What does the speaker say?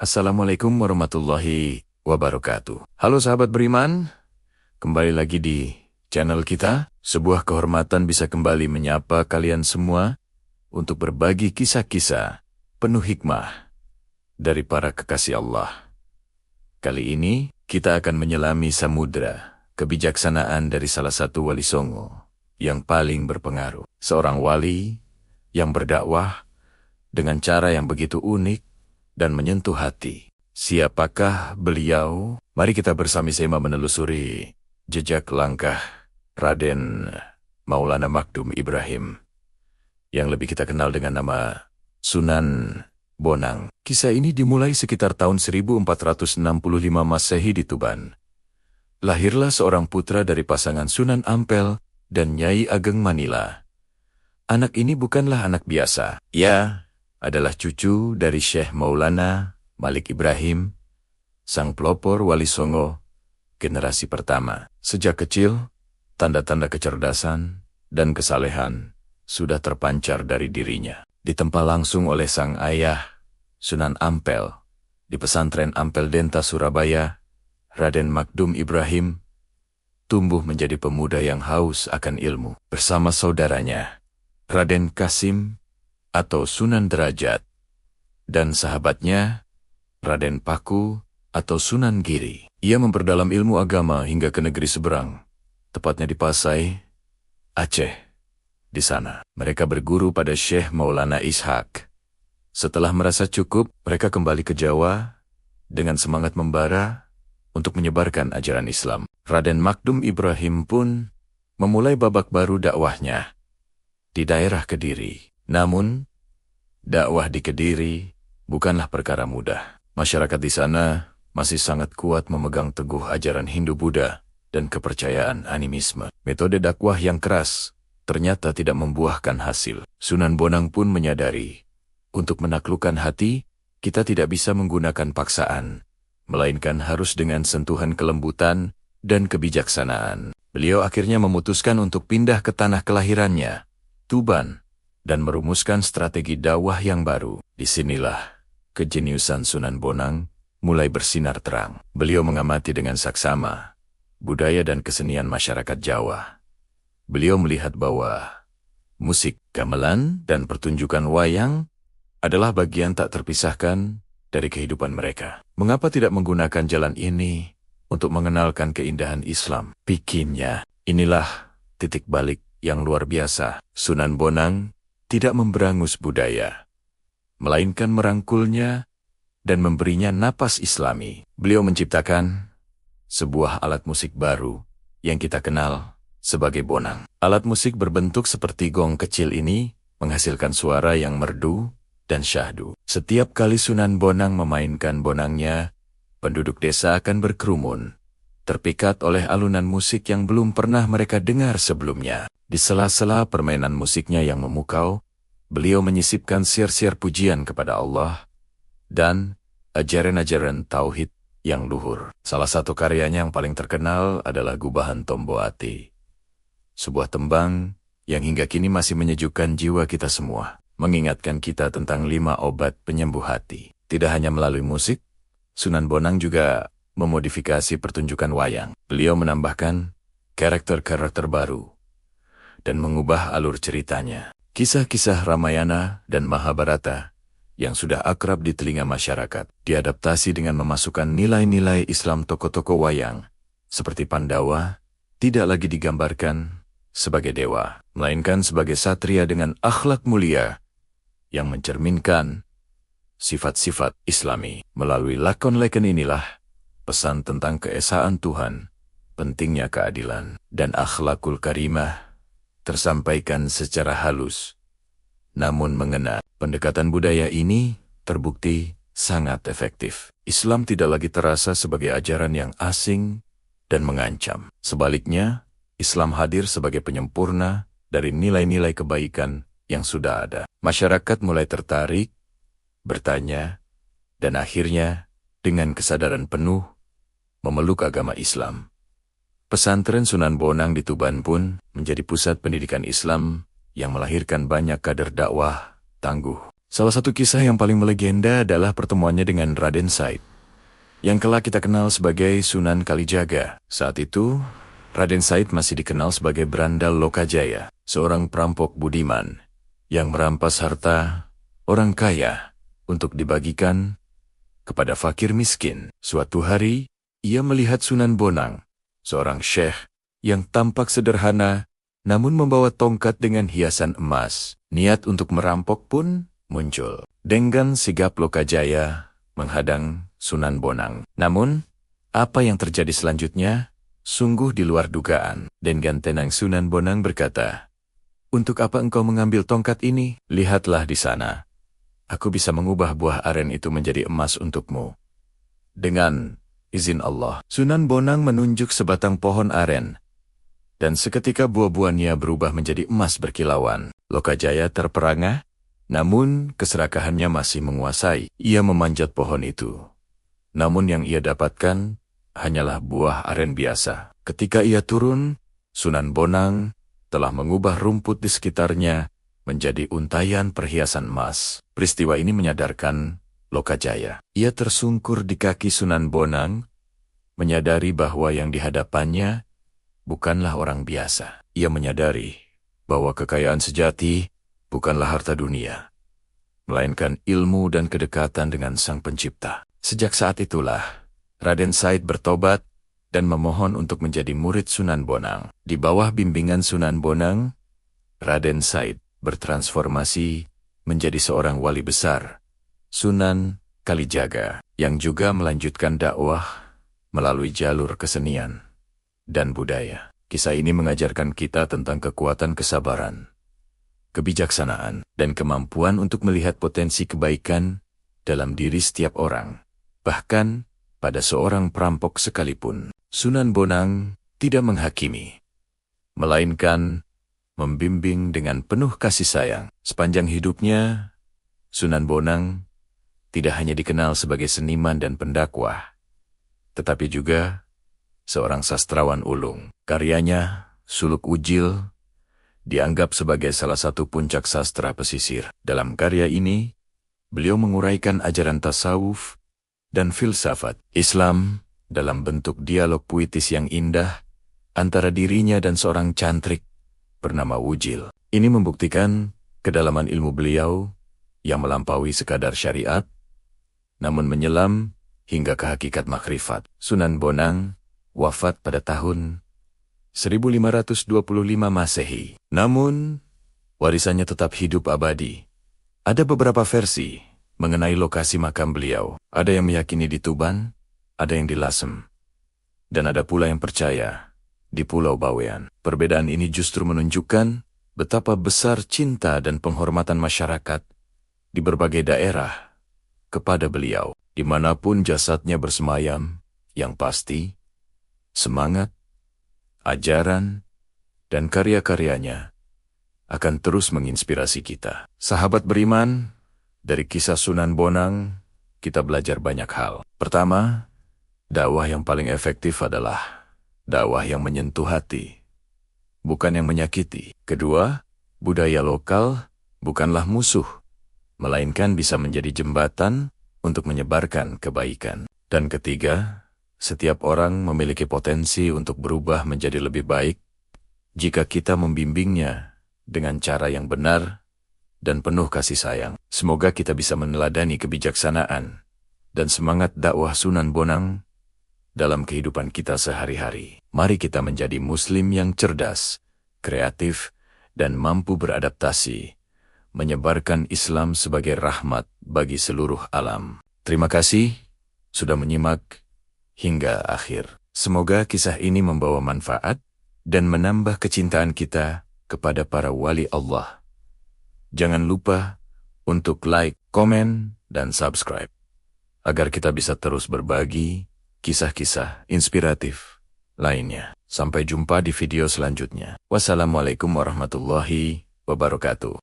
Assalamualaikum warahmatullahi wabarakatuh. Halo sahabat beriman, kembali lagi di channel kita. Sebuah kehormatan bisa kembali menyapa kalian semua untuk berbagi kisah-kisah penuh hikmah dari para kekasih Allah. Kali ini kita akan menyelami samudra kebijaksanaan dari salah satu wali songo yang paling berpengaruh. Seorang wali yang berdakwah dengan cara yang begitu unik dan menyentuh hati. Siapakah beliau? Mari kita bersama-sama menelusuri jejak langkah Raden Maulana Makdum Ibrahim, yang lebih kita kenal dengan nama Sunan Bonang. Kisah ini dimulai sekitar tahun 1465 Masehi di Tuban. Lahirlah seorang putra dari pasangan Sunan Ampel dan Nyai Ageng Manila. Anak ini bukanlah anak biasa. Ia adalah cucu dari Syekh Maulana Malik Ibrahim, sang pelopor wali songo generasi pertama. Sejak kecil, tanda-tanda kecerdasan dan kesalehan sudah terpancar dari dirinya. Ditempa langsung oleh sang ayah, Sunan Ampel, di pesantren Ampel Denta Surabaya, Raden Makdum Ibrahim tumbuh menjadi pemuda yang haus akan ilmu. Bersama saudaranya, Raden Kasim atau Sunan Derajat, dan sahabatnya, Raden Paku atau Sunan Giri. Ia memperdalam ilmu agama hingga ke negeri seberang, tepatnya di Pasai, Aceh. Di sana, mereka berguru pada Syekh Maulana Ishaq. Setelah merasa cukup, mereka kembali ke Jawa dengan semangat membara untuk menyebarkan ajaran Islam. Raden Makdum Ibrahim pun memulai babak baru dakwahnya di daerah Kediri. Namun, dakwah di Kediri bukanlah perkara mudah. Masyarakat di sana masih sangat kuat memegang teguh ajaran Hindu-Buddha dan kepercayaan animisme. Metode dakwah yang keras ternyata tidak membuahkan hasil. Sunan Bonang pun menyadari, untuk menaklukkan hati, kita tidak bisa menggunakan paksaan, melainkan harus dengan sentuhan kelembutan dan kebijaksanaan. Beliau akhirnya memutuskan untuk pindah ke tanah kelahirannya, Tuban, dan merumuskan strategi dakwah yang baru. Disinilah kejeniusan Sunan Bonang mulai bersinar terang. Beliau mengamati dengan saksama budaya dan kesenian masyarakat Jawa. Beliau melihat bahwa musik, gamelan, dan pertunjukan wayang adalah bagian tak terpisahkan dari kehidupan mereka. Mengapa tidak menggunakan jalan ini untuk mengenalkan keindahan Islam? Pikirnya, inilah titik balik yang luar biasa. Sunan Bonang tidak memberangus budaya, melainkan merangkulnya dan memberinya napas Islami. Beliau menciptakan sebuah alat musik baru yang kita kenal sebagai bonang. Alat musik berbentuk seperti gong kecil ini menghasilkan suara yang merdu dan syahdu. Setiap kali Sunan Bonang memainkan bonangnya, penduduk desa akan berkerumun, terpikat oleh alunan musik yang belum pernah mereka dengar sebelumnya. Di sela-sela permainan musiknya yang memukau, beliau menyisipkan siar-siar pujian kepada Allah dan ajaran-ajaran tauhid yang luhur. Salah satu karyanya yang paling terkenal adalah Gubahan Tombo Ati, sebuah tembang yang hingga kini masih menyejukkan jiwa kita semua, mengingatkan kita tentang 5 obat penyembuh hati. Tidak hanya melalui musik, Sunan Bonang juga memodifikasi pertunjukan wayang. Beliau menambahkan karakter-karakter baru dan mengubah alur ceritanya. Kisah-kisah Ramayana dan Mahabharata yang sudah akrab di telinga masyarakat diadaptasi dengan memasukkan nilai-nilai Islam. Tokoh-tokoh wayang seperti Pandawa tidak lagi digambarkan sebagai dewa, melainkan sebagai satria dengan akhlak mulia yang mencerminkan sifat-sifat Islami. Melalui lakon-lakon inilah pesan tentang keesaan Tuhan, pentingnya keadilan, dan akhlakul karimah tersampaikan secara halus namun mengena. Pendekatan budaya ini terbukti sangat efektif. Islam tidak lagi terasa sebagai ajaran yang asing dan mengancam. Sebaliknya, Islam hadir sebagai penyempurna dari nilai-nilai kebaikan yang sudah ada. Masyarakat mulai tertarik, bertanya, dan akhirnya dengan kesadaran penuh memeluk agama Islam. Pesantren Sunan Bonang di Tuban pun menjadi pusat pendidikan Islam yang melahirkan banyak kader dakwah tangguh. Salah satu kisah yang paling melegenda adalah pertemuannya dengan Raden Said, yang kelak kita kenal sebagai Sunan Kalijaga. Saat itu, Raden Said masih dikenal sebagai Berandal Lokajaya, seorang perampok budiman yang merampas harta orang kaya untuk dibagikan kepada fakir miskin. Suatu hari, ia melihat Sunan Bonang, seorang syekh yang tampak sederhana namun membawa tongkat dengan hiasan emas. Niat untuk merampok pun muncul. Dengan sigap Lokajaya menghadang Sunan Bonang. Namun, apa yang terjadi selanjutnya sungguh di luar dugaan. Dengan tenang Sunan Bonang berkata, "Untuk apa engkau mengambil tongkat ini? Lihatlah di sana. Aku bisa mengubah buah aren itu menjadi emas untukmu. Dengan izin Allah." Sunan Bonang menunjuk sebatang pohon aren, dan seketika buah-buahnya berubah menjadi emas berkilauan. Lokajaya terperangah, namun keserakahannya masih menguasai. Ia memanjat pohon itu. Namun yang ia dapatkan hanyalah buah aren biasa. Ketika ia turun, Sunan Bonang telah mengubah rumput di sekitarnya menjadi untayan perhiasan emas. Peristiwa ini menyadarkan Lokajaya. Ia tersungkur di kaki Sunan Bonang, menyadari bahwa yang dihadapannya bukanlah orang biasa. Ia menyadari bahwa kekayaan sejati bukanlah harta dunia, melainkan ilmu dan kedekatan dengan Sang Pencipta. Sejak saat itulah, Raden Said bertobat dan memohon untuk menjadi murid Sunan Bonang. Di bawah bimbingan Sunan Bonang, Raden Said bertransformasi menjadi seorang wali besar, Sunan Kalijaga, yang juga melanjutkan dakwah melalui jalur kesenian dan budaya. Kisah ini mengajarkan kita tentang kekuatan kesabaran, kebijaksanaan, dan kemampuan untuk melihat potensi kebaikan dalam diri setiap orang. Bahkan pada seorang perampok sekalipun, Sunan Bonang tidak menghakimi, melainkan membimbing dengan penuh kasih sayang. Sepanjang hidupnya, Sunan Bonang tidak hanya dikenal sebagai seniman dan pendakwah, tetapi juga seorang sastrawan ulung. Karyanya, Suluk Ujil, dianggap sebagai salah satu puncak sastra pesisir. Dalam karya ini, beliau menguraikan ajaran tasawuf dan filsafat Islam dalam bentuk dialog puitis yang indah antara dirinya dan seorang cantrik bernama Ujil. Ini membuktikan kedalaman ilmu beliau yang melampaui sekadar syariat, namun menyelam hingga ke hakikat makrifat. Sunan Bonang wafat pada tahun 1525 Masehi. Namun, warisannya tetap hidup abadi. Ada beberapa versi mengenai lokasi makam beliau. Ada yang meyakini di Tuban, ada yang di Lasem, dan ada pula yang percaya di Pulau Bawean. Perbedaan ini justru menunjukkan betapa besar cinta dan penghormatan masyarakat di berbagai daerah kepada beliau. Dimanapun jasadnya bersemayam, yang pasti, semangat, ajaran, dan karya-karyanya akan terus menginspirasi kita. Sahabat beriman, dari kisah Sunan Bonang, kita belajar banyak hal. Pertama, dakwah yang paling efektif adalah dakwah yang menyentuh hati, bukan yang menyakiti. Kedua, budaya lokal bukanlah musuh, melainkan bisa menjadi jembatan untuk menyebarkan kebaikan. Dan ketiga, setiap orang memiliki potensi untuk berubah menjadi lebih baik jika kita membimbingnya dengan cara yang benar dan penuh kasih sayang. Semoga kita bisa meneladani kebijaksanaan dan semangat dakwah Sunan Bonang dalam kehidupan kita sehari-hari. Mari kita menjadi muslim yang cerdas, kreatif, dan mampu beradaptasi, menyebarkan Islam sebagai rahmat bagi seluruh alam. Terima kasih sudah menyimak hingga akhir. Semoga kisah ini membawa manfaat dan menambah kecintaan kita kepada para wali Allah. Jangan lupa untuk like, komen, dan subscribe, agar kita bisa terus berbagi kisah-kisah inspiratif lainnya. Sampai jumpa di video selanjutnya. Wassalamualaikum warahmatullahi wabarakatuh.